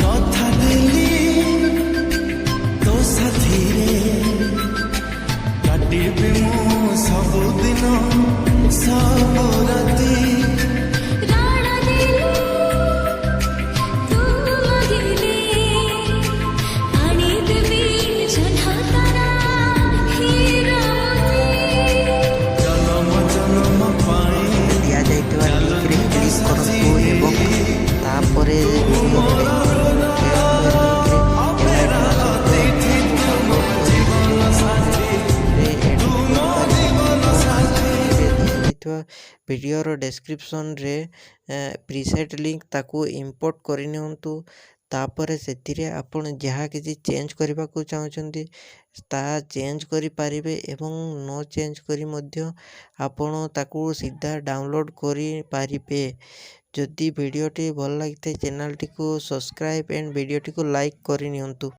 କଥା ଦେଲି ତୋ ସାଥିରେ କାଟିବି ମୁଁ ସବୁଦିନ ସବୁ ରାତି ଜନମ ଜନମ ପାଇଁ ଦିଆଯାଇଥିବା ଲିଙ୍କରେ କ୍ଲିକ୍ କରନ୍ତୁ ଏବଂ ତାପରେ ଭିଡ଼ିଓର ଡେସ୍କ୍ରିପସନ୍ରେ ପ୍ରିସେଟ୍ ଲିଙ୍କ୍ ତାକୁ ଇମ୍ପୋର୍ଟ କରିନିଅନ୍ତୁ। ତାପରେ ସେଥିରେ ଆପଣ ଯାହା କିଛି ଚେଞ୍ଜ କରିବାକୁ ଚାହୁଁଛନ୍ତି ତାହା ଚେଞ୍ଜ କରିପାରିବେ ଏବଂ ନ ଚେଞ୍ଜ କରି ମଧ୍ୟ ଆପଣ ତାକୁ ସିଧା ଡାଉନଲୋଡ଼ କରିପାରିବେ। ଯଦି ଭିଡ଼ିଓଟି ଭଲ ଲାଗିଥାଏ ଚ୍ୟାନେଲଟିକୁ ସବସ୍କ୍ରାଇବ୍ ଆଣ୍ଡ ଭିଡ଼ିଓଟିକୁ ଲାଇକ୍ କରିନିଅନ୍ତୁ।